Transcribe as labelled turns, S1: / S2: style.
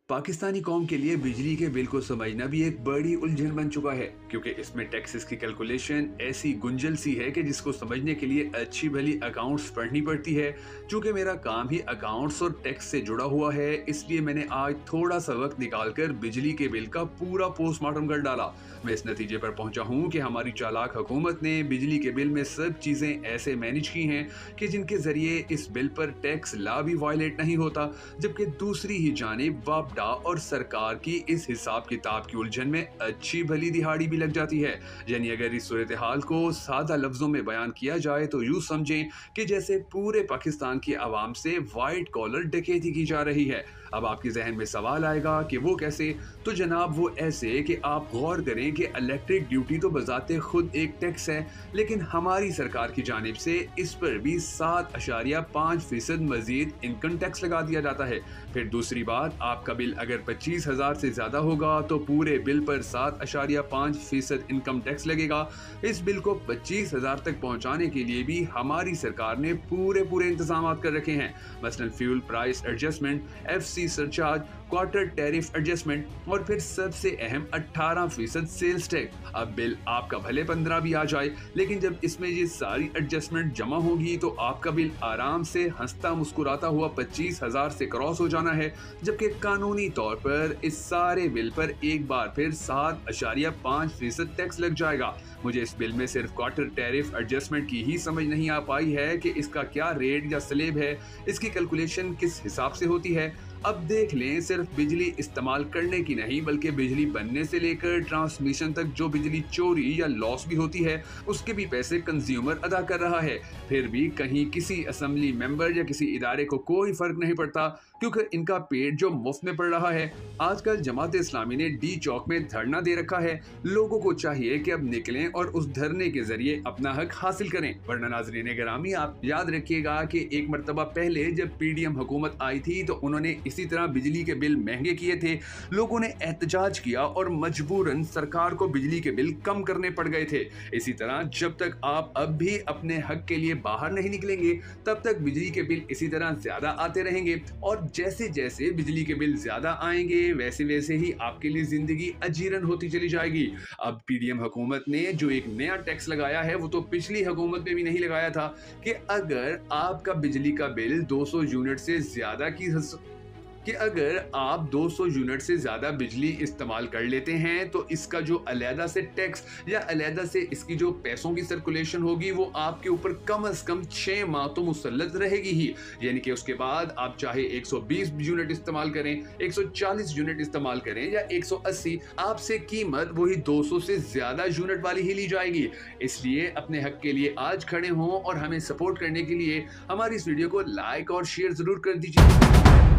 S1: पाकिस्तानी कौम के लिए बिजली के बिल को समझना भी एक बड़ी उलझन बन चुका है, क्योंकि इसमें टैक्सेस की कैलकुलेशन ऐसी गुंजल सी है कि जिसको समझने के लिए अच्छी भली अकाउंट्स पढ़नी पड़ती है। चूंकि मेरा काम ही अकाउंट्स और टैक्स से जुड़ा हुआ है, इसलिए मैंने आज थोड़ा सा वक्त निकालकर बिजली के बिल का पूरा पोस्टमार्टम कर डाला। मैं इस नतीजे पर पहुंचा हूं कि हमारी चालाक हुकूमत ने बिजली के बिल में सब चीजें ऐसे मैनेज की हैं कि जिनके जरिए इस बिल पर टैक्स लॉ भी वायलेट नहीं होता, जबकि दूसरी ही जानिब वापडा और सरकार की इस हिसाब किताब की उलझन में अच्छी भली दिहाड़ी भी लग जाती है। यानी अगर इस सूरत हाल को सादा लफ्जों में बयान किया जाए तो यूं समझें कि जैसे पूरे पाकिस्तान की आवाम से वाइट कॉलर डकैती की जा रही है। अब आपके जहन में सवाल आएगा कि वो कैसे? तो जनाब वो ऐसे कि आप गौर करें कि इलेक्ट्रिक ड्यूटी तो बजाते खुद एक टैक्स है, लेकिन हमारी सरकार की जानिब से इस पर भी 7.5% मजीद इनकम टैक्स लगा दिया जाता है। फिर दूसरी बात, आपका बिल अगर 25,000 से ज्यादा होगा तो पूरे बिल पर 7.5% इनकम टैक्स लगेगा। इस बिल को 25,000 तक पहुंचाने के लिए भी हमारी सरकार ने पूरे इंतजाम कर रखे हैं। मसलन fuel price adjustment, FC surcharge, quarter tariff adjustment और फिर सबसे अहम 18% सेल्स टैक्स। अब बिल आपका भले 15 भी आ जाए, लेकिन जब इसमें ये सारी एडजस्टमेंट जमा होगी तो आपका बिल आराम से हंसता मुस्कुराता हुआ 25,000 से क्रॉस हो जाना है, जबकि कानूनी तौर पर इस सारे बिल पर एक बार फिर 7.5% टैक्स लग जाएगा। मुझे इस बिल में सिर्फ क्वार्टर टैरिफ एडजस्टमेंट की ही समझ नहीं आ पाई है कि इसका क्या रेट या स्लेब है, इसकी कैलकुलेशन किस हिसाब से होती है। अब देख लें, सिर्फ बिजली इस्तेमाल करने की नहीं बल्कि बिजली बनने से लेकर ट्रांसमिशन तक जो बिजली चोरी या लॉस भी होती है, उसके भी पैसे कंज्यूमर अदा कर रहा है। फिर भी कहीं किसी असेंबली मेंबर या किसी इदारे को कोई फर्क नहीं पड़ता, क्योंकि इनका पेट जो मुफ्त में पड़ रहा है। आजकल जमात इस्लामी ने डी चौक में धरना दे रखा है। लोगों को चाहिए कि अब निकलें और उस धरने के जरिए अपना हक हासिल करें, वरना नाज़रीन गिरामी आप याद रखिएगा कि एक मरतबा पहले जब PDM हुकूमत आई थी तो उन्होंने इसी तरह बिजली के बिल महंगे किए थे। लोगों ने एहतजाज किया और मजबूरन सरकार को बिजली के बिल कम करने पड़ गए थे। इसी तरह जब तक आप अब भी अपने हक के लिए बाहर नहीं निकलेंगे, तब तक बिजली के बिल इसी तरह ज्यादा आते रहेंगे, और जैसे जैसे बिजली के बिल ज्यादा आएंगे वैसे वैसे ही आपके लिए जिंदगी अजीरन होती चली जाएगी। अब PDM हुकूमत ने जो एक नया टैक्स लगाया है, वो तो पिछली हुकूमत में भी नहीं लगाया था, कि अगर आपका बिजली का बिल 200 यूनिट से ज्यादा कि अगर आप 200 यूनिट से ज्यादा बिजली इस्तेमाल कर लेते हैं तो इसका जो अलहदा से टैक्स या अलहदा से इसकी जो पैसों की सर्कुलेशन होगी वो आपके ऊपर कम से कम 6 माह तो मुसल्लत रहेगी ही। यानी कि उसके बाद आप चाहे 120 यूनिट इस्तेमाल करें, 140 यूनिट इस्तेमाल करें या 180, आपसे कीमत वही 200 से ज्यादा यूनिट वाली ही ली जाएगी। इसलिए अपने हक के लिए आज खड़े हों और हमें सपोर्ट करने के लिए हमारी इस वीडियो को लाइक और शेयर जरूर कर दीजिए।